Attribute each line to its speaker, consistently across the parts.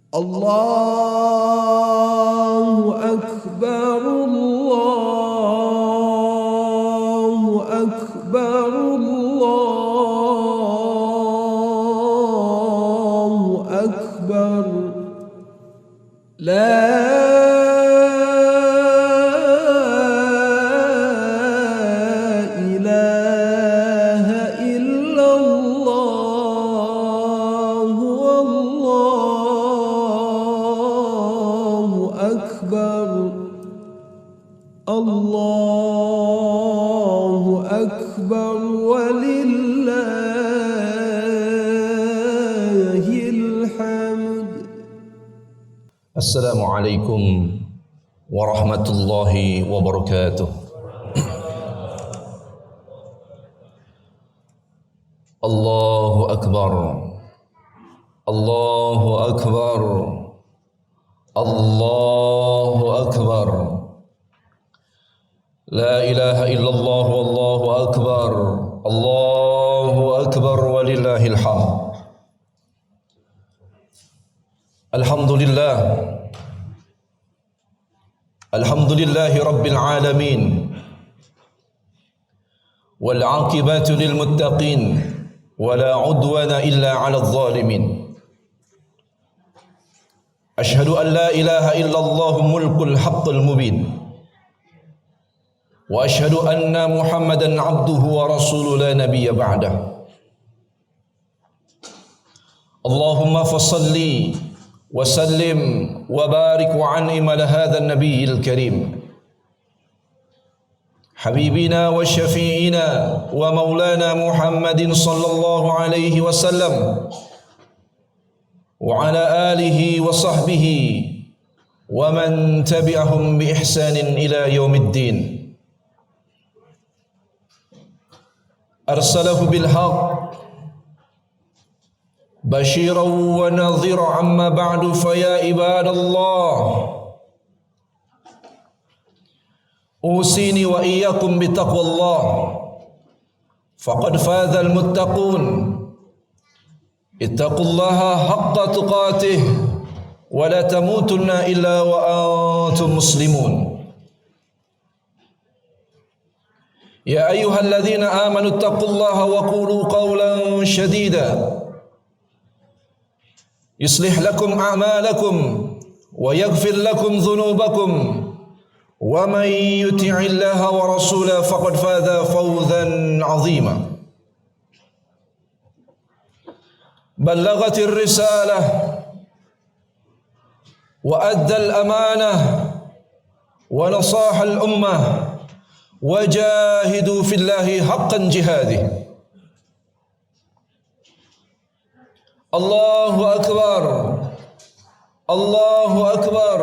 Speaker 1: الله أكبر الله أكبر الله أكبر لا إله إلا الله والله أكبر الله أكبر ولله الحمد.
Speaker 2: Assalamualaikum warahmatullahi wabarakatuh. Allahu akbar. Allahu akbar. Allahu akbar. La ilaha illallah wallahu akbar. Allahu akbar walillahil hamd. Alhamdulillah. Alhamdulillahi rabbil alamin. Wal 'aqibatu lil muttaqin. Wala 'udwana illa 'alal zalimin. Ashhadu an la ilaha illallah mulkul haqqul mubin. Wa ashhadu anna Muhammadan 'abduhu wa rasuluhu la nabiyya ba'dah. Allahumma fassalli wa sallim wa barik wa an'im ala hadzal nabiyil karim. Habibina wa syafi'ina wa maulana Muhammadin sallallahu alaihi wasallam wa ala alihi wa sahbihi wa man tabi'ahum bi ihsanin ila yaumiddin. Arsalahu bil haqq bashiran wa nadhira, amma ba'du fa ya ibadallah usini wa iyyakum bi taqwallah faqad fazal muttaqun. Ittaqullaha haqqa tuqatih wa la tamutunna illa wa antum muslimun. Ya ayyuhalladzina amanu ittaqullaha wa qulu qawlan shadida yuslih lakum a'malakum wa yaghfir lakum dhunubakum wa man yuti'illaha wa rasulahu faqad faza fawzan 'azima. Ballaghatir risalah wa addal amanah wa nasaha al ummah wa jahidu fillahi haqqan jihadih. Allahu akbar. Allahu akbar.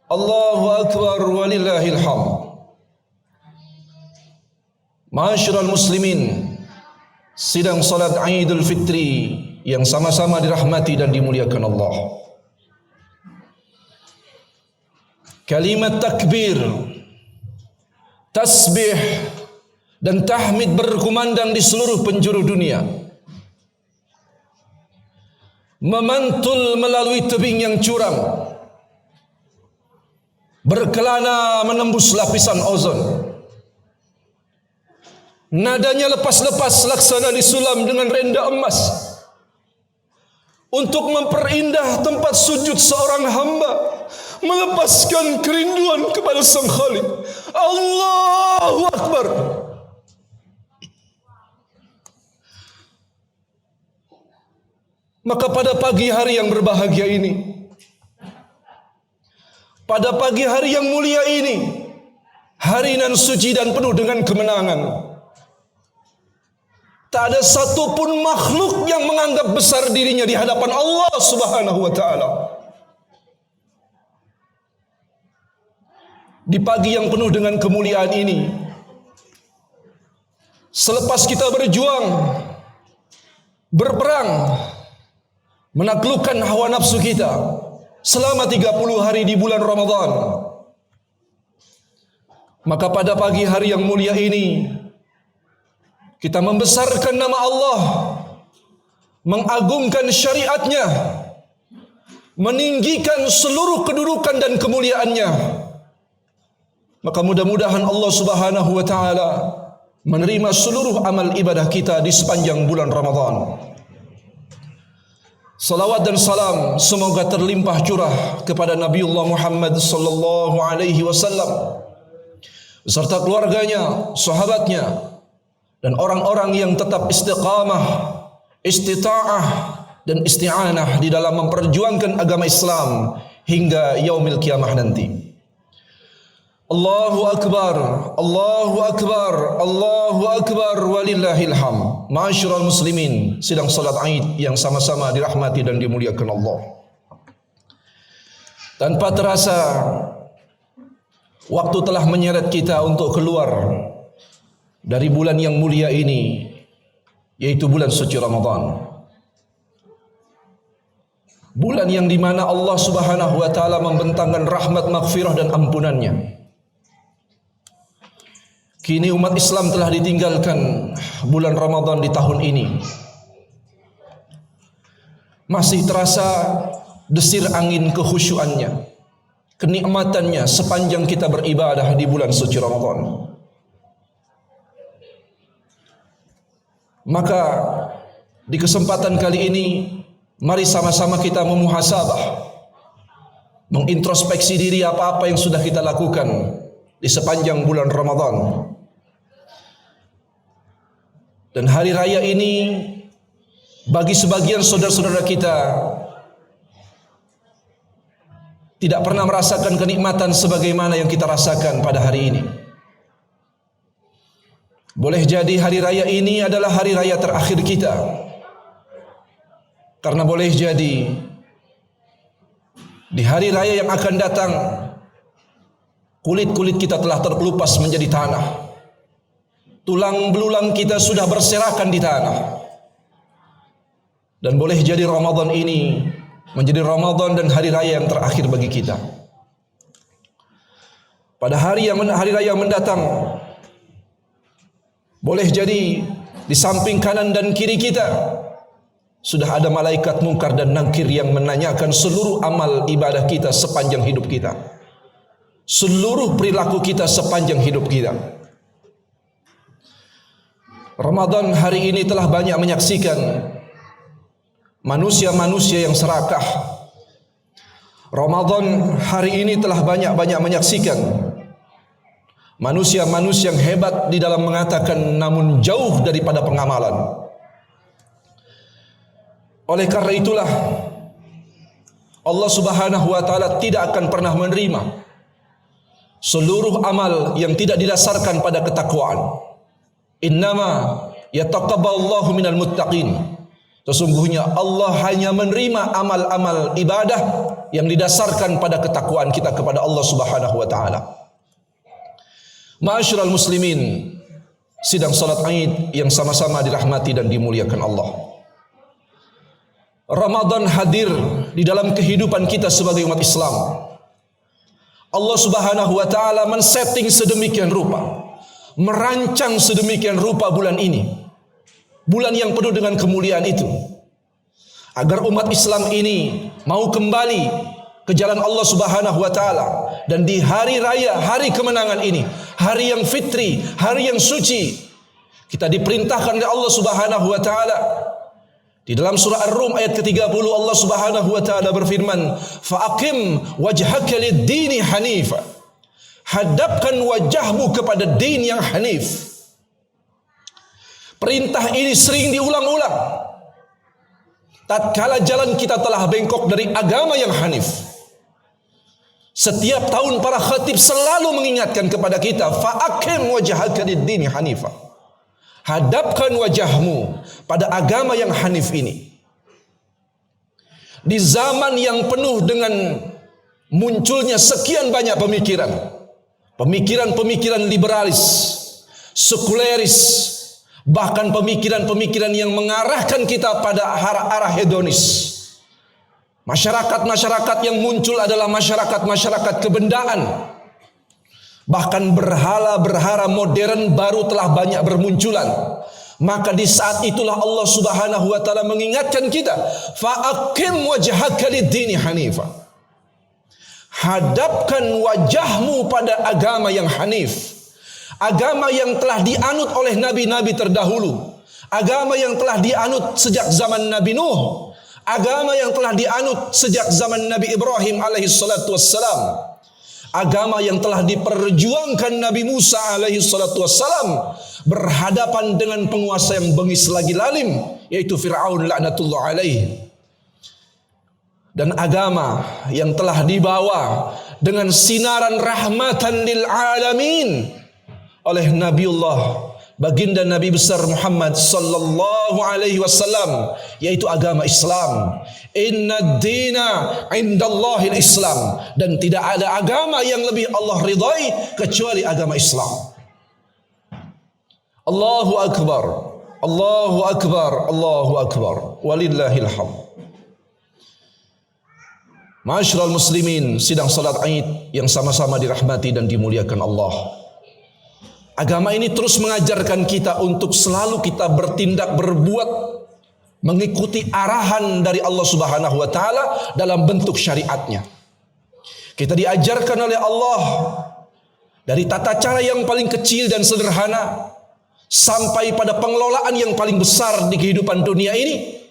Speaker 2: Allahu akbar walillahil hamd. Ma'asyiral muslimin, sidang salat Idul Fitri yang sama-sama dirahmati dan dimuliakan Allah. Kalimat takbir, tasbih dan tahmid berkumandang di seluruh penjuru dunia, memantul melalui tebing yang curam, berkelana menembus lapisan ozon. Nadanya lepas-lepas laksana disulam dengan renda emas untuk memperindah tempat sujud seorang hamba, melepaskan kerinduan kepada Sang Khalik. Allahu Akbar. Maka pada pagi hari yang berbahagia ini, pada pagi hari yang mulia ini, hari nan suci dan penuh dengan kemenangan, tak ada satupun makhluk yang menganggap besar dirinya di hadapan Allah Subhanahu wa ta'ala. Di pagi yang penuh dengan kemuliaan ini, selepas kita berjuang, berperang, menaklukkan hawa nafsu kita selama 30 hari di bulan Ramadan, maka pada pagi hari yang mulia ini kita membesarkan nama Allah, mengagungkan syariatnya, meninggikan seluruh kedudukan dan kemuliaannya. Maka mudah-mudahan Allah Subhanahu wa taala menerima seluruh amal ibadah kita di sepanjang bulan Ramadan. Salawat dan salam semoga terlimpah curah kepada Nabiullah Muhammad sallallahu alaihi wasallam beserta keluarganya, sahabatnya, dan orang-orang yang tetap istiqamah, istita'ah dan isti'anah di dalam memperjuangkan agama Islam hingga yaumil kiamah nanti. Allahu Akbar, Allahu Akbar, Allahu Akbar, walillahil hamd. Ma'asyiral muslimin, sidang salat Aid yang sama-sama dirahmati dan dimuliakan Allah. Tanpa terasa, waktu telah menyeret kita untuk keluar dari bulan yang mulia ini, yaitu bulan suci Ramadan. Bulan yang dimana Allah Subhanahu wa taala membentangkan rahmat, maghfirah dan ampunannya. Kini umat Islam telah ditinggalkan bulan Ramadan di tahun ini. Masih terasa desir angin kekhusyuannya, kenikmatannya sepanjang kita beribadah di bulan suci Ramadan. Maka di kesempatan kali ini, mari sama-sama kita memuhasabah, mengintrospeksi diri apa-apa yang sudah kita lakukan di sepanjang bulan Ramadan. Dan hari raya ini bagi sebagian saudara-saudara kita tidak pernah merasakan kenikmatan sebagaimana yang kita rasakan pada hari ini. Boleh jadi hari raya ini adalah hari raya terakhir kita. Karena boleh jadi di hari raya yang akan datang kulit-kulit kita telah terkelupas menjadi tanah. Tulang belulang kita sudah berserakan di tanah. Dan boleh jadi Ramadan ini menjadi Ramadan dan hari raya yang terakhir bagi kita. Pada hari raya mendatang, boleh jadi di samping kanan dan kiri kita sudah ada malaikat mungkar dan nakir yang menanyakan seluruh amal ibadah kita sepanjang hidup kita, seluruh perilaku kita sepanjang hidup kita. Ramadan hari ini telah banyak menyaksikan manusia-manusia yang serakah. Ramadan hari ini telah banyak-banyak menyaksikan manusia-manusia yang hebat di dalam mengatakan namun jauh daripada pengamalan. Oleh karena itulah Allah Subhanahu wa taala tidak akan pernah menerima seluruh amal yang tidak didasarkan pada ketakwaan. Innama yataqabbalallahu minal muttaqin. Sesungguhnya Allah hanya menerima amal-amal ibadah yang didasarkan pada ketakwaan kita kepada Allah Subhanahu wa taala. Ma'asyiral muslimin, sidang salat Aid yang sama-sama dirahmati dan dimuliakan Allah. Ramadan hadir di dalam kehidupan kita sebagai umat Islam. Allah Subhanahu wa taala men-setting sedemikian rupa, merancang sedemikian rupa bulan ini, bulan yang penuh dengan kemuliaan itu, agar umat Islam ini mau kembali ke jalan Allah Subhanahu wa taala. Dan di hari raya, hari kemenangan ini, hari yang fitri, hari yang suci, kita diperintahkan oleh Allah Subhanahu wa taala. Di dalam surah Ar-Rum ayat ke-30 Allah Subhanahu wa taala berfirman, "Fa'aqim wajhaka lid-dini hanifa." Hadapkan wajahmu kepada din yang hanif. Perintah ini sering diulang-ulang tatkala jalan kita telah bengkok dari agama yang hanif. Setiap tahun para khatib selalu mengingatkan kepada kita, fa'aqim wajhaka lid-dini hanifa. Hadapkan wajahmu pada agama yang hanif ini. Di zaman yang penuh dengan munculnya sekian banyak pemikiran liberalis, sekuleris, bahkan pemikiran-pemikiran yang mengarahkan kita pada arah hedonis. Masyarakat-masyarakat yang muncul adalah masyarakat-masyarakat kebendaan. Bahkan berhala-berhala modern baru telah banyak bermunculan. Maka di saat itulah Allah Subhanahu wa taala mengingatkan kita, fa'aqim wajhaka lid-dini hanifa. Hadapkan wajahmu pada agama yang hanif. Agama yang telah dianut oleh nabi-nabi terdahulu. Agama yang telah dianut sejak zaman Nabi Nuh. Agama yang telah dianut sejak zaman Nabi Ibrahim alaihi salatu wassalam. Agama yang telah diperjuangkan Nabi Musa alaihi salatu wassalam berhadapan dengan penguasa yang bengis lagi lalim, yaitu Fir'aun laknatullah alaihi. Dan agama yang telah dibawa dengan sinaran rahmatan lil alamin oleh Nabiullah baginda Nabi besar Muhammad sallallahu alaihi wasallam, yaitu agama Islam. Inna dina indallahil Islam, dan tidak ada agama yang lebih Allah ridai kecuali agama Islam. Allahu akbar, Allahu akbar, Allahu akbar, walillahil hamd. Ma'asyiral muslimin, sidang salat Id yang sama-sama dirahmati dan dimuliakan Allah. Agama ini terus mengajarkan kita untuk selalu kita bertindak, berbuat mengikuti arahan dari Allah Subhanahu wa taala dalam bentuk syariatnya. Kita diajarkan oleh Allah dari tata cara yang paling kecil dan sederhana sampai pada pengelolaan yang paling besar di kehidupan dunia ini.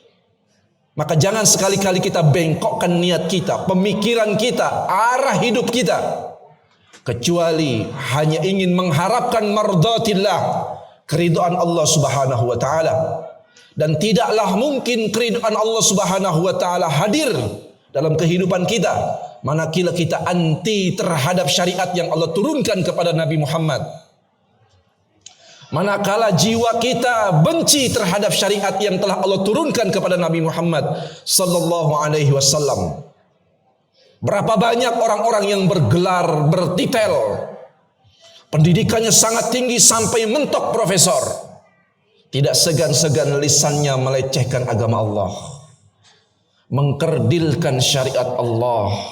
Speaker 2: Maka jangan sekali-kali kita bengkokkan niat kita, pemikiran kita, arah hidup kita, kecuali hanya ingin mengharapkan mardatillah, keridhaan Allah Subhanahu wa taala. Dan tidaklah mungkin keridhaan Allah Subhanahu wa taala hadir dalam kehidupan kita manakala kita anti terhadap syariat yang Allah turunkan kepada Nabi Muhammad. Manakala jiwa kita benci terhadap syariat yang telah Allah turunkan kepada Nabi Muhammad sallallahu alaihi wasallam. Berapa banyak orang-orang yang bergelar, bertitel, pendidikannya sangat tinggi sampai mentok profesor, tidak segan-segan lisannya melecehkan agama Allah, mengkerdilkan syariat Allah,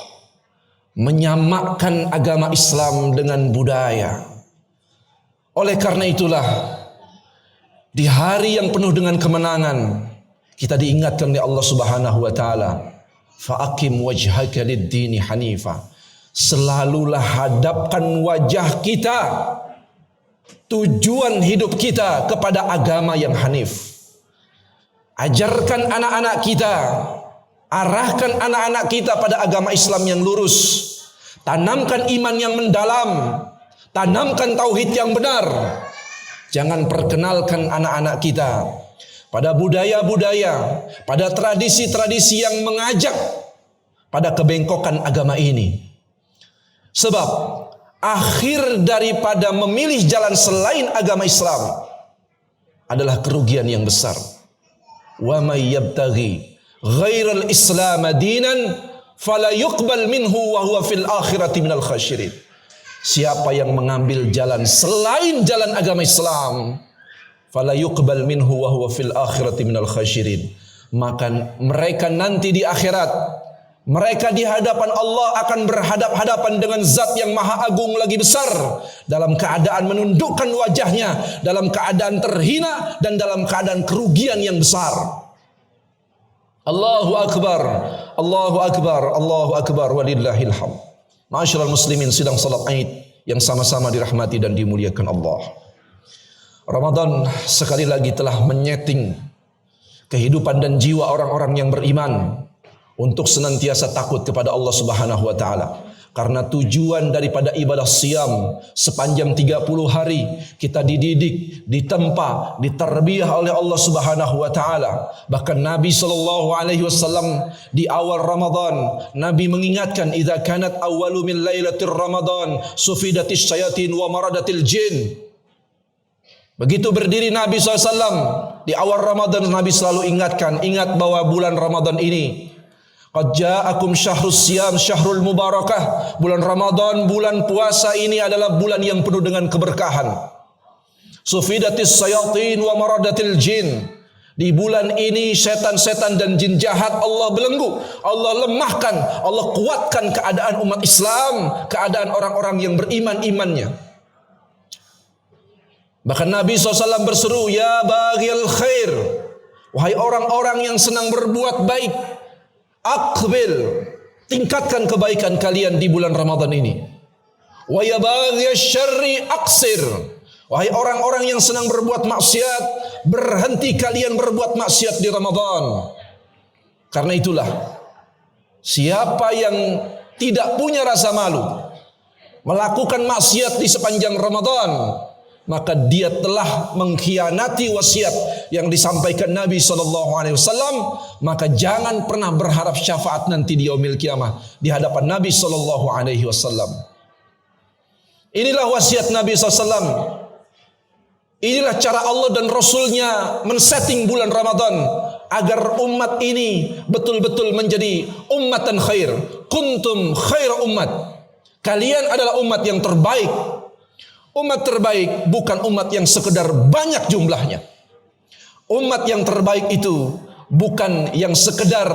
Speaker 2: menyamakan agama Islam dengan budaya. Oleh karena itulah, di hari yang penuh dengan kemenangan, kita diingatkan oleh Allah Subhanahu wa taala, fa'aqim wajhaka lid-dini hanifa. Selalulah hadapkan wajah kita, tujuan hidup kita kepada agama yang hanif. Ajarkan anak-anak kita, arahkan anak-anak kita pada agama Islam yang lurus. Tanamkan iman yang mendalam, tanamkan tauhid yang benar. Jangan perkenalkan anak-anak kita pada budaya-budaya, pada tradisi-tradisi yang mengajak pada kebengkokan agama ini. Sebab akhir daripada memilih jalan selain agama Islam adalah kerugian yang besar. Wa may yabtaghi ghairal Islam dinan fala yuqbal minhu wa huwa fil akhirati minal khasyirin. Siapa yang mengambil jalan selain jalan agama Islam, fala yuqbal minhu wa huwa fil akhirati minal khasyirin, maka mereka nanti di akhirat, mereka di hadapan Allah akan berhadap-hadapan dengan zat yang maha agung lagi besar, dalam keadaan menundukkan wajahnya, dalam keadaan terhina dan dalam keadaan kerugian yang besar. Allahu akbar, Allahu akbar, Allahu akbar, walillahil hamd. Ma'asyiral muslimin, sidang salat Id yang sama-sama dirahmati dan dimuliakan Allah. Ramadan sekali lagi telah menyeting kehidupan dan jiwa orang-orang yang beriman untuk senantiasa takut kepada Allah Subhanahu wa taala. Karena tujuan daripada ibadah siam sepanjang 30 hari kita dididik, ditempa, ditarbiyah oleh Allah Subhanahu wa taala. Bahkan Nabi sallallahu alaihi wasallam di awal Ramadan, Nabi mengingatkan, idza kanat awwalu min lailatir ramadan sufidatis syayatin wa maradatil jin. Begitu berdiri Nabi SAW di awal Ramadan, Nabi selalu ingatkan, ingat bahwa bulan Ramadan ini qad ja'akum syahrus siyam syahrul mubarakah. Bulan Ramadan, bulan puasa ini adalah bulan yang penuh dengan keberkahan. Sufidatis sayatin wa maradatil jin. Di bulan ini setan-setan dan jin jahat Allah belenggu, Allah lemahkan, Allah kuatkan keadaan umat Islam, keadaan orang-orang yang beriman imannya. Bahkan Nabi SAW berseru, ya baghil khair, wahai orang-orang yang senang berbuat baik, aqbil, tingkatkan kebaikan kalian di bulan Ramadan ini. Wa ya baghiyasy syarri aqsir, wahai orang-orang yang senang berbuat maksiat, berhenti kalian berbuat maksiat di Ramadan. Karena itulah, siapa yang tidak punya rasa malu melakukan maksiat di sepanjang Ramadan, maka dia telah mengkhianati wasiat yang disampaikan Nabi SAW. Maka jangan pernah berharap syafaat nanti di yaumil kiamah di hadapan Nabi SAW. Inilah wasiat Nabi SAW. Inilah cara Allah dan Rasulnya men-setting bulan Ramadan agar umat ini betul-betul menjadi ummatan khair. Kuntum khaira ummat. Kalian adalah umat yang terbaik. Umat terbaik bukan umat yang sekedar banyak jumlahnya. Umat yang terbaik itu bukan yang sekedar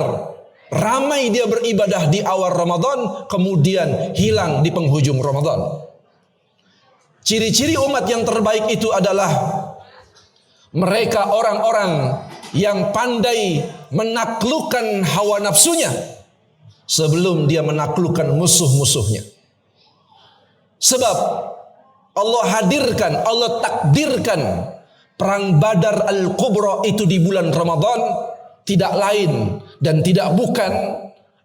Speaker 2: ramai dia beribadah di awal Ramadan kemudian hilang di penghujung Ramadan. Ciri-ciri umat yang terbaik itu adalah mereka orang-orang yang pandai menaklukkan hawa nafsunya sebelum dia menaklukkan musuh-musuhnya. Sebab Allah hadirkan, Allah takdirkan perang Badar Al-Kubra itu di bulan Ramadan tidak lain dan tidak bukan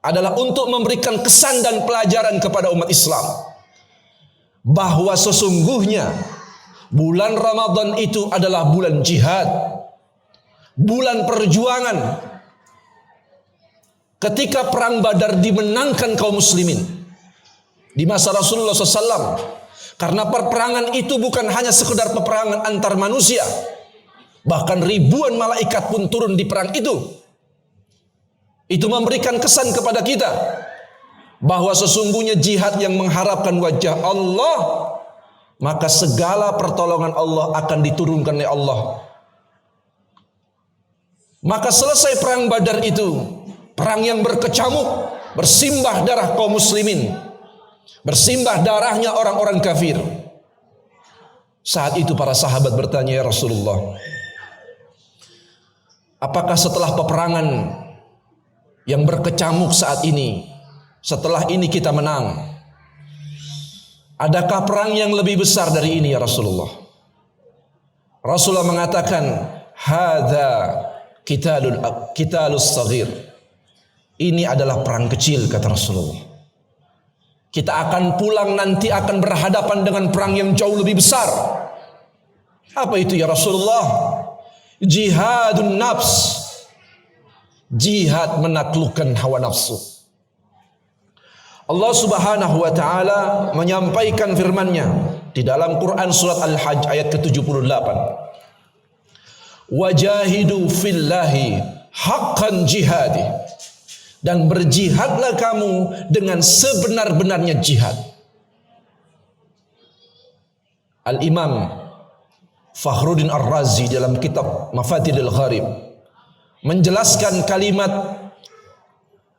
Speaker 2: adalah untuk memberikan kesan dan pelajaran kepada umat Islam bahwa sesungguhnya bulan Ramadan itu adalah bulan jihad, bulan perjuangan. Ketika perang Badar dimenangkan kaum muslimin di masa Rasulullah SAW, karena peperangan itu bukan hanya sekedar peperangan antar manusia, bahkan ribuan malaikat pun turun di perang itu. Itu memberikan kesan kepada kita bahwa sesungguhnya jihad yang mengharapkan wajah Allah, maka segala pertolongan Allah akan diturunkan oleh Allah. Maka selesai perang Badar itu, perang yang berkecamuk, bersimbah darah kaum muslimin, bersimbah darahnya orang-orang kafir. Saat itu para sahabat bertanya, ya Rasulullah, apakah setelah peperangan yang berkecamuk saat ini, setelah ini kita menang, adakah perang yang lebih besar dari ini ya Rasulullah? Rasulullah mengatakan, hadza qitalus saghir. Ini adalah perang kecil, kata Rasulullah. Kita akan pulang nanti akan berhadapan dengan perang yang jauh lebih besar. Apa itu ya Rasulullah? Jihadun nafs. Jihad menaklukkan hawa nafsu. Allah Subhanahu wa taala menyampaikan firman-Nya di dalam Quran surat Al-Hajj ayat ke-78. Wajahidu fillahi haqqan jihadi. Dan berjihadlah kamu dengan sebenar-benarnya jihad. Al-Imam Fakhruddin Ar-Razi dalam kitab Mafatihul Gharib menjelaskan kalimat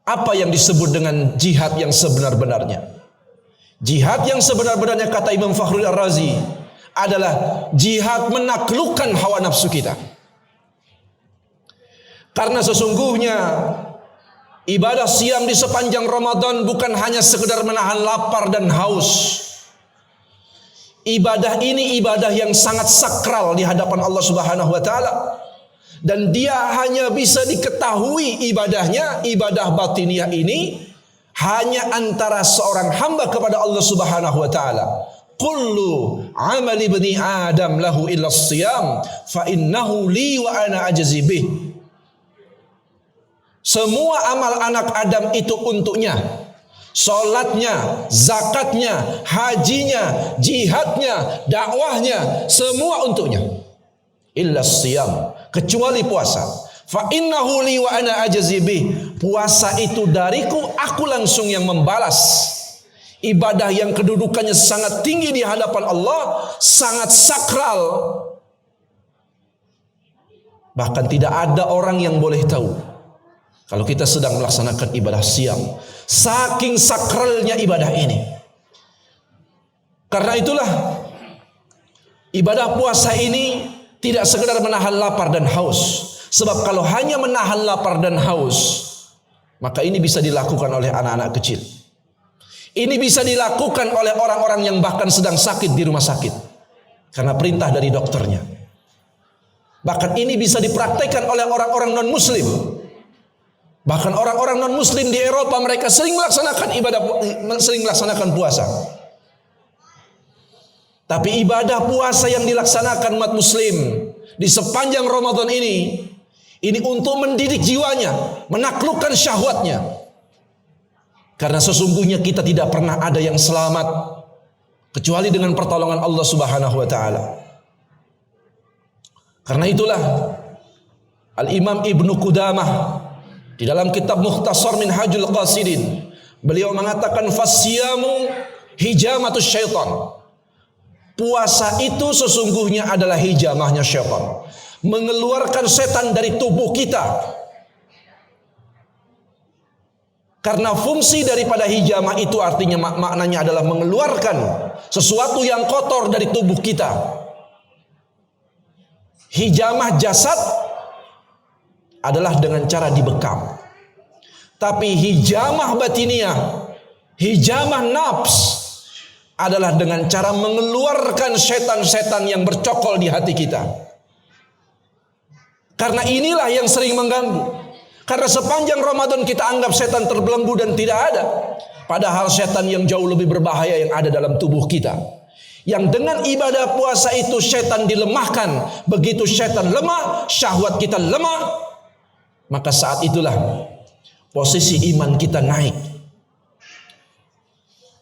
Speaker 2: apa yang disebut dengan jihad yang sebenar-benarnya. Jihad yang sebenar-benarnya, kata Imam Fakhruddin Ar-Razi, adalah jihad menaklukkan hawa nafsu kita. Karena sesungguhnya ibadah siam di sepanjang Ramadan bukan hanya sekedar menahan lapar dan haus. Ibadah ini ibadah yang sangat sakral di hadapan Allah Subhanahu wa taala. Dan dia hanya bisa diketahui ibadahnya, ibadah batiniah ini hanya antara seorang hamba kepada Allah Subhanahu wa taala. Kullu amali ibni Adam lahu illa siyam fa innahu li wa ana ajzi bih. Semua amal anak Adam itu untuknya. Salatnya, zakatnya, hajinya, jihadnya, dakwahnya, semua untuknya. Illa siyam, kecuali puasa. Fa innahu li wa ana ajzi bih. Puasa itu dariku, aku langsung yang membalas. Ibadah yang kedudukannya sangat tinggi di hadapan Allah, sangat sakral. Bahkan tidak ada orang yang boleh tahu kalau kita sedang melaksanakan ibadah siam. Saking sakralnya ibadah ini. Karena itulah Ibadah puasa ini tidak sekedar menahan lapar dan haus. Sebab kalau hanya menahan lapar dan haus, maka ini bisa dilakukan oleh anak-anak kecil. Ini bisa dilakukan oleh orang-orang yang bahkan sedang sakit di rumah sakit karena perintah dari dokternya. Bahkan ini bisa dipraktekkan oleh orang-orang non-muslim. Bahkan orang-orang non-muslim di Eropa, mereka sering melaksanakan puasa. Tapi ibadah puasa yang dilaksanakan umat muslim di sepanjang Ramadan ini untuk mendidik jiwanya, menaklukkan syahwatnya. Karena sesungguhnya kita tidak pernah ada yang selamat kecuali dengan pertolongan Allah Subhanahu wa taala. Karena itulah Al-Imam Ibnu Qudamah di dalam kitab Mukhtasar Minhajul Qasidin, beliau mengatakan fasyamu hijamatus syaitan. Puasa itu sesungguhnya adalah hijamahnya syaitan, mengeluarkan setan dari tubuh kita. Karena fungsi daripada hijamah itu artinya maknanya adalah mengeluarkan sesuatu yang kotor dari tubuh kita. Hijamah jasad adalah dengan cara dibekam. Tapi hijamah batiniah, hijamah nafs adalah dengan cara mengeluarkan setan-setan yang bercokol di hati kita. Karena inilah yang sering mengganggu. Karena sepanjang Ramadan kita anggap setan terbelenggu dan tidak ada. Padahal setan yang jauh lebih berbahaya yang ada dalam tubuh kita. Yang dengan ibadah puasa itu setan dilemahkan. Begitu setan lemah, syahwat kita lemah, maka saat itulah posisi iman kita naik.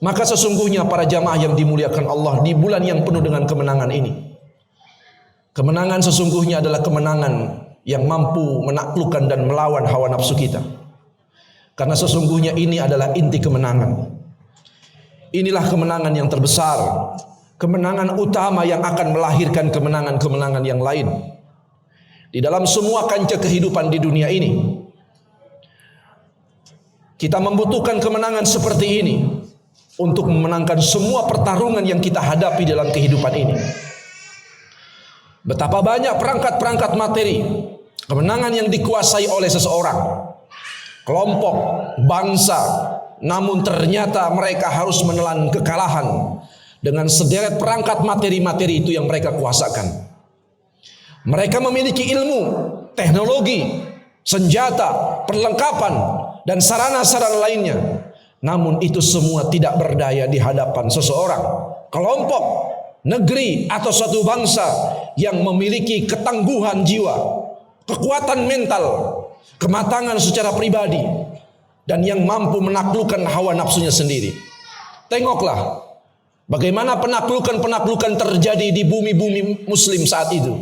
Speaker 2: Maka sesungguhnya para jamaah yang dimuliakan Allah, di bulan yang penuh dengan kemenangan ini, kemenangan sesungguhnya adalah kemenangan yang mampu menaklukkan dan melawan hawa nafsu kita. Karena sesungguhnya ini adalah inti kemenangan. Inilah kemenangan yang terbesar, kemenangan utama yang akan melahirkan kemenangan-kemenangan yang lain di dalam semua kancah kehidupan di dunia ini. Kita membutuhkan kemenangan seperti ini untuk memenangkan semua pertarungan yang kita hadapi dalam kehidupan ini. Betapa banyak perangkat-perangkat materi, kemenangan yang dikuasai oleh seseorang, kelompok, bangsa, namun ternyata mereka harus menelan kekalahan dengan sederet perangkat materi-materi itu yang mereka kuasakan. Mereka memiliki ilmu, teknologi, senjata, perlengkapan, dan sarana-sarana lainnya. Namun itu semua tidak berdaya di hadapan seseorang, kelompok, negeri, atau suatu bangsa yang memiliki ketangguhan jiwa, kekuatan mental, kematangan secara pribadi, dan yang mampu menaklukkan hawa nafsunya sendiri. Tengoklah bagaimana penaklukan-penaklukan terjadi di bumi-bumi muslim saat itu,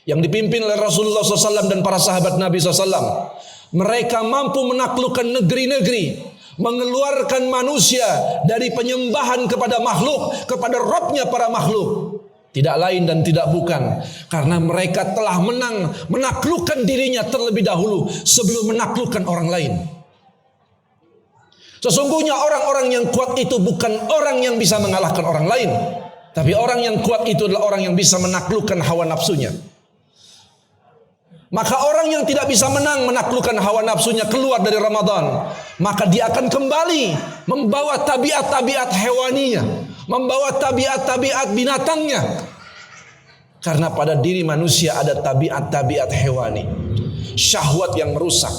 Speaker 2: yang dipimpin oleh Rasulullah SAW dan para sahabat Nabi SAW. Mereka mampu menaklukkan negeri-negeri, mengeluarkan manusia dari penyembahan kepada makhluk, kepada Rabbnya para makhluk. Tidak lain dan tidak bukan karena mereka telah menang, menaklukkan dirinya terlebih dahulu sebelum menaklukkan orang lain. Sesungguhnya orang-orang yang kuat itu bukan orang yang bisa mengalahkan orang lain, tapi orang yang kuat itu adalah orang yang bisa menaklukkan hawa nafsunya. Maka orang yang tidak bisa menang menaklukkan hawa nafsunya keluar dari Ramadan, maka dia akan kembali membawa tabiat-tabiat hewaninya, membawa tabiat-tabiat binatangnya. Karena pada diri manusia ada tabiat-tabiat hewani, syahwat yang merusak.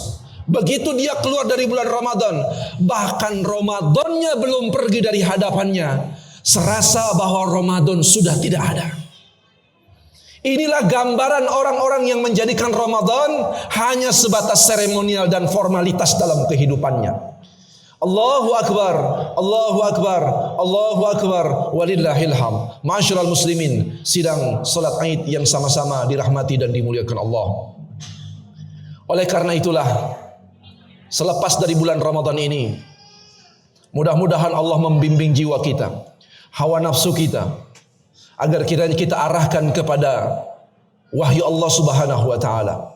Speaker 2: Begitu dia keluar dari bulan Ramadan, bahkan Ramadannya belum pergi dari hadapannya, serasa bahwa Ramadan sudah tidak ada. Inilah gambaran orang-orang yang menjadikan Ramadan hanya sebatas seremonial dan formalitas dalam kehidupannya. Allahu Akbar, Allahu Akbar, Allahu Akbar, walillahil hamd. Ma'asyiral muslimin, sidang salat Aid yang sama-sama dirahmati dan dimuliakan Allah. Oleh karena itulah, selepas dari bulan Ramadan ini, mudah-mudahan Allah membimbing jiwa kita, hawa nafsu kita, agar kiranya kita arahkan kepada wahyu Allah Subhanahu wa taala.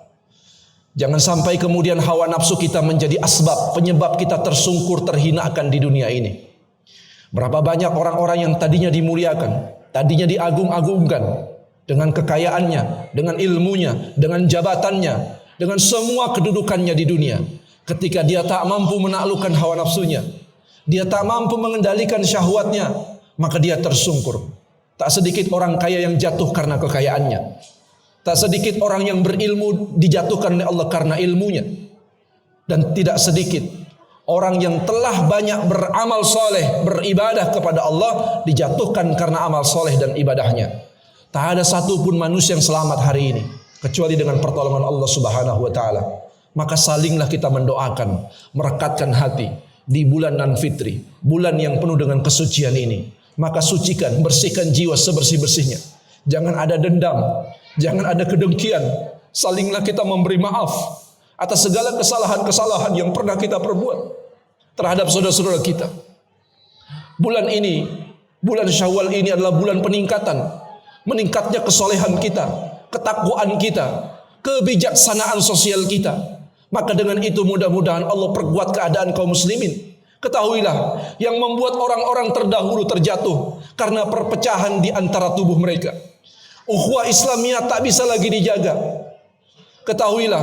Speaker 2: Jangan sampai kemudian hawa nafsu kita menjadi asbab penyebab kita tersungkur, terhinakan di dunia ini. Berapa banyak orang-orang yang tadinya dimuliakan, tadinya diagung-agungkan, dengan kekayaannya, dengan ilmunya, dengan jabatannya, dengan semua kedudukannya di dunia. Ketika dia tak mampu menaklukkan hawa nafsunya, dia tak mampu mengendalikan syahwatnya, maka dia tersungkur. Tak sedikit orang kaya yang jatuh karena kekayaannya. Tak sedikit orang yang berilmu dijatuhkan oleh Allah karena ilmunya. Dan tidak sedikit orang yang telah banyak beramal soleh, beribadah kepada Allah, dijatuhkan karena amal soleh dan ibadahnya. Tak ada satupun manusia yang selamat hari ini kecuali dengan pertolongan Allah Subhanahu wa taala. Maka salinglah kita mendoakan, merekatkan hati di bulan nan fitri, bulan yang penuh dengan kesucian ini. Maka sucikan, bersihkan jiwa sebersih-bersihnya. Jangan ada dendam, jangan ada kedengkian. Salinglah kita memberi maaf atas segala kesalahan-kesalahan yang pernah kita perbuat terhadap saudara-saudara kita. Bulan ini, bulan Syawal ini adalah bulan peningkatan. Meningkatnya kesolehan kita, ketakwaan kita, kebijaksanaan sosial kita. Maka dengan itu mudah-mudahan Allah perkuat keadaan kaum muslimin. Ketahuilah, yang membuat orang-orang terdahulu terjatuh karena perpecahan di antara tubuh mereka. Ukhuwah Islamiyah tak bisa lagi dijaga. Ketahuilah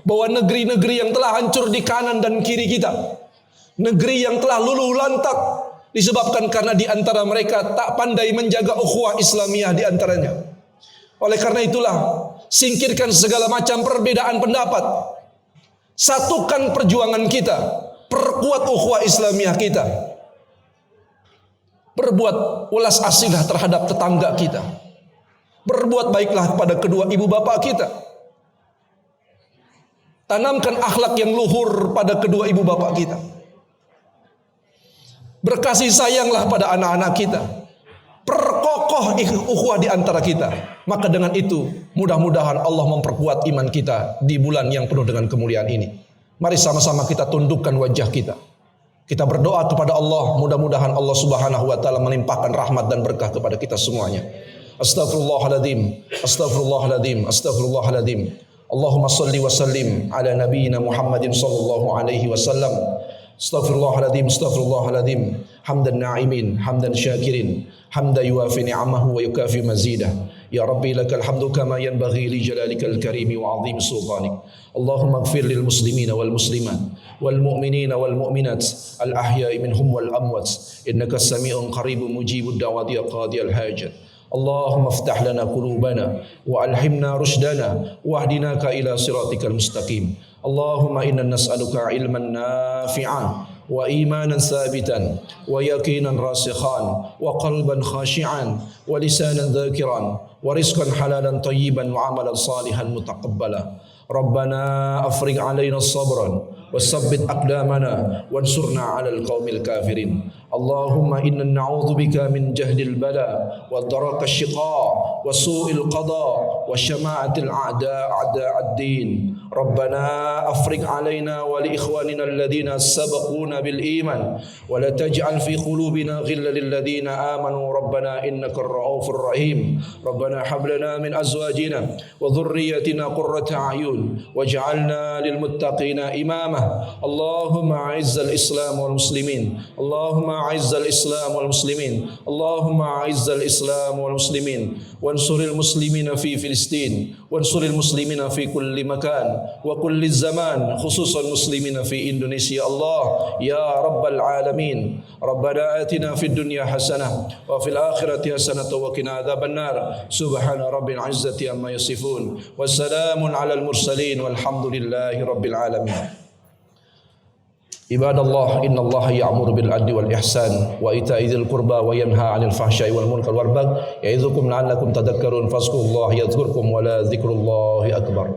Speaker 2: bahwa negeri-negeri yang telah hancur di kanan dan kiri kita, negeri yang telah luluh lantak, disebabkan karena di antara mereka tak pandai menjaga ukhuwah Islamiyah di antaranya. Oleh karena itulah, singkirkan segala macam perbedaan pendapat. Satukan perjuangan kita, perkuat ukhuwah Islamiyah kita. Berbuat welas asihlah terhadap tetangga kita. Berbuat baiklah kepada kedua ibu bapak kita. Tanamkan akhlak yang luhur pada kedua ibu bapak kita. Berkasih sayanglah pada anak-anak kita. Perkokoh ukhuwah di antara kita. Maka dengan itu mudah-mudahan Allah memperkuat iman kita di bulan yang penuh dengan kemuliaan ini. Mari sama-sama kita tundukkan wajah kita. Kita berdoa kepada Allah, mudah-mudahan Allah Subhanahu wa taala melimpahkan rahmat dan berkah kepada kita semuanya. Astaghfirullahaladzim, astaghfirullahaladzim, astaghfirullahaladzim. Allahumma salli wa sallim ala nabiyyina Muhammadin sallallahu alaihi wasallam. Astaghfirullahaladzim, astaghfirullahaladzim. Hamdan na'imin, hamdan syakirin, hamdan yuafi ni'amahu wa yukafi mazidah. Ya Rabbi lakal hamdu kama yanbaghi li jalalikal karimi wa azim sultanik. Allahumma ighfir lil muslimina wal muslimat wal mu'minina wal mu'minat al ahya'i minhum wal amwat innaka sami'un qaribun mujibud da'wati ya qadiyal hajat. Allahumma iftah lana qulubana wa alhimna rushdana wahdinaka ila siratikal mustaqim. Allahumma inna nas'aluka ilman nafi'an wa imanan sabitan wa yaqinan rasikhan wa qalban khashi'an wa lisanan dhakiran wa rizqan halalan tayyiban wa amalan salihan mutaqabbala. Rabbana afrigh alaina sabran wa sabbit aqdamana wansurna 'alal qaumil kafirin. Allahumma inna na'udzubika min jahdil bala wa darakash shiqa wa su'il qada wa syama'atil a'da'ad din. Rabbana afrigh alaina wa li ikhwanina alladhina sabaquna bil iman wa la taj'al fi qulubina ghillan lil ladzina amanu rabbana innakar ra'ufur rahim. Rabbana hab lana min azwajina wa dhurriyyatina qurrata a'yun waj'alna lil muttaqina imama. Allahumma 'izzal islam wal muslimin. Allahumma 'izzal islam wal muslimin. Allahumma 'izzal islam wal muslimin wansuril muslimina fi Filistin wansuril muslimina fi kulli makan wa kulli zaman khususan muslimina fi Indonesia. Allah ya rabbal alamin. Rabbana atina fid dunya hasanah wa fil akhirati hasanah wa qina adzabannar. Subhana rabbil izzati amma yasifun wassalamun alal mursalin walhamdulillahi rabbil alamin. Ibadallah, innallaha ya'muru bil adli wal ihsan wa ita'i dzil qurba wa yanha 'anil fahsya'i wal munkar wal baghi ya'idzukum la'allakum tadhakkarun. Fazkurullaha yadhkurkum wa la dzikrullahi akbar.